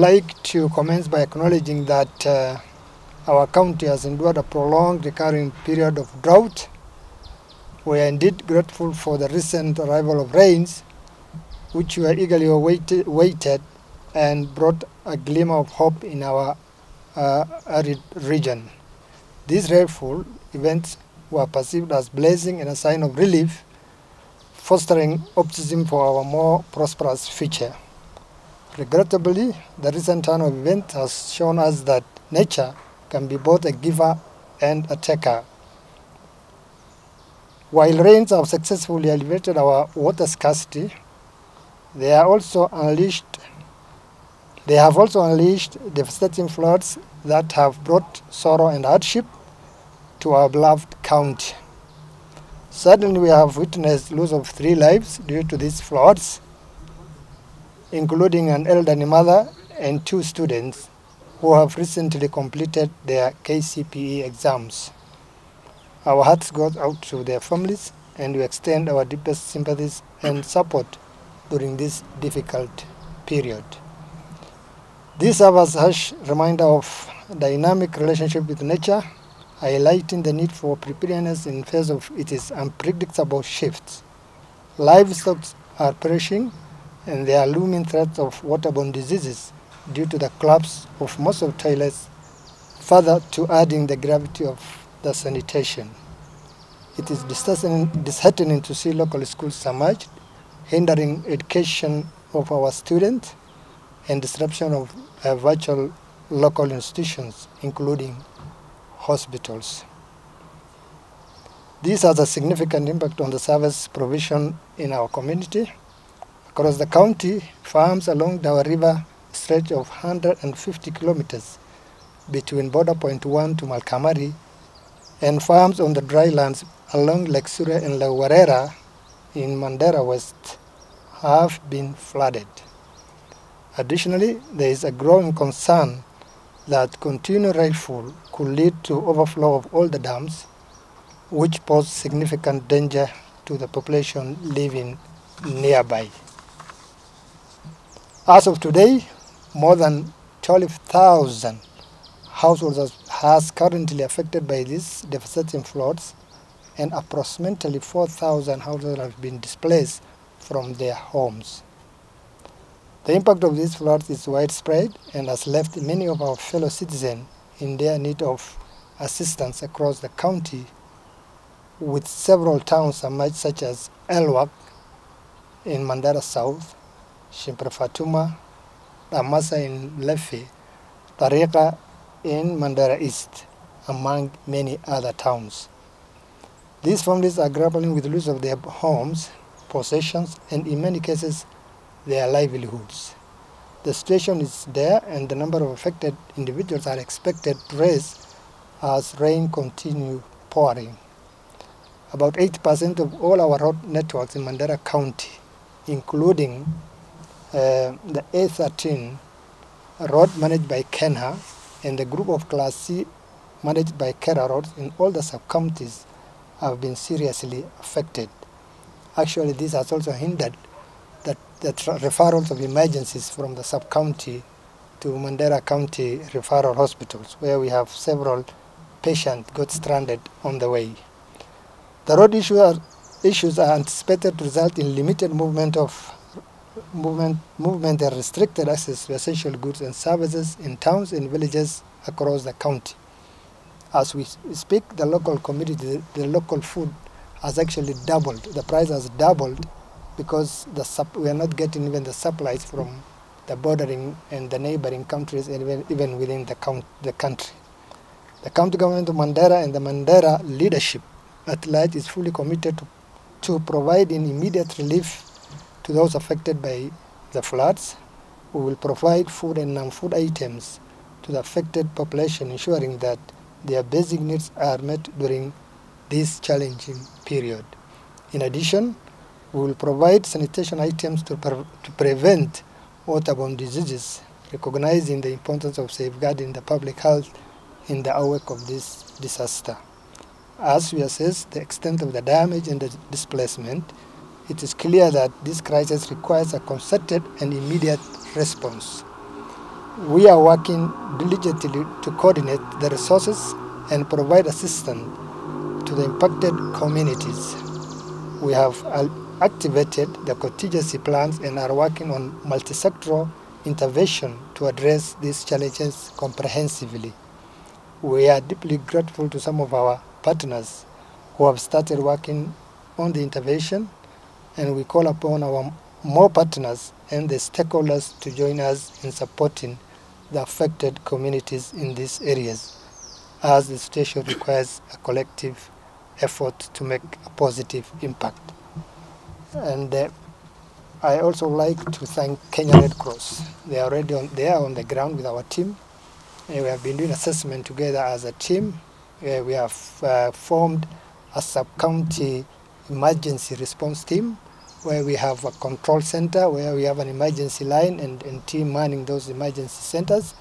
I'd like to commence by acknowledging that our county has endured a prolonged recurring period of drought. We are indeed grateful for the recent arrival of rains, which were eagerly awaited and brought a glimmer of hope in our arid region. These rainfall events were perceived as blessing and a sign of relief, fostering optimism for our more prosperous future. Regrettably, the recent turn of events has shown us that nature can be both a giver and a taker. While rains have successfully alleviated our water scarcity, they have also unleashed devastating floods that have brought sorrow and hardship to our beloved county. Suddenly, we have witnessed loss of 3 lives due to these floods, including an elderly mother and 2 students who have recently completed their KCPE exams. Our hearts go out to their families, and we extend our deepest sympathies and support during this difficult period. This serves as a harsh reminder of dynamic relationship with nature, highlighting the need for preparedness in face of its unpredictable shifts. Livestock are perishing, and there are looming threats of waterborne diseases due to the collapse of most of toilets, further to adding the gravity of the sanitation. It is disheartening to see local schools submerged, hindering education of our students and disruption of virtual local institutions, including hospitals. This has a significant impact on the service provision in our community. Across the county, farms along the River stretch of 150 kilometers between border point 1 to Malkamari, and farms on the dry lands along Lake Surya and La Warera in Mandera West have been flooded. Additionally, there is a growing concern that continued rainfall could lead to overflow of all the dams, which pose significant danger to the population living nearby. As of today, more than 12,000 households has currently affected by these devastating floods, and approximately 4,000 households have been displaced from their homes. The impact of these floods is widespread and has left many of our fellow citizens in their need of assistance across the county, with several towns submerged such as Elwak in Mandera South, Shimpre Fatuma, Ramasa in Lefe, Tariqa in Mandera East, among many other towns. These families are grappling with the loss of their homes, possessions, and in many cases, their livelihoods. The situation is there, and the number of affected individuals are expected to rise as rain continues pouring. About 80% of all our road networks in Mandera County, including the A13 road managed by Kenya and the group of Class C managed by Kera roads in all the sub-counties, have been seriously affected. Actually, this has also hindered the referrals of emergencies from the sub-county to Mandera County referral hospitals, where we have several patients got stranded on the way. The road issues are anticipated to result in limited movement and restricted access to essential goods and services in towns and villages across the county. As we speak, the local community, the local food has actually doubled. The price has doubled because we are not getting even the supplies from the bordering and the neighboring countries, and even within the country. The county government of Mandera and the Mandera leadership at large is fully committed to providing immediate relief to those affected by the floods. We will provide food and non-food items to the affected population, ensuring that their basic needs are met during this challenging period. In addition, we will provide sanitation items to prevent waterborne diseases, recognizing the importance of safeguarding the public health in the wake of this disaster. As we assess the extent of the damage and the displacement, it is clear that this crisis requires a concerted and immediate response. We are working diligently to coordinate the resources and provide assistance to the impacted communities. We have activated the contingency plans and are working on multi-sectoral intervention to address these challenges comprehensively. We are deeply grateful to some of our partners who have started working on the intervention, and we call upon our more partners and the stakeholders to join us in supporting the affected communities in these areas, as the situation requires a collective effort to make a positive impact. And I also like to thank Kenya Red Cross. They are on the ground with our team. We have been doing assessment together as a team. We have formed a sub-county emergency response team where we have a control center, where we have an emergency line and team manning those emergency centers.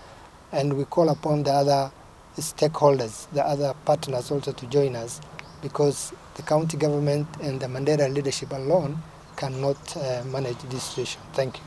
And we call upon the other stakeholders, the other partners also to join us, because the county government and the Mandera leadership alone cannot manage this situation. Thank you.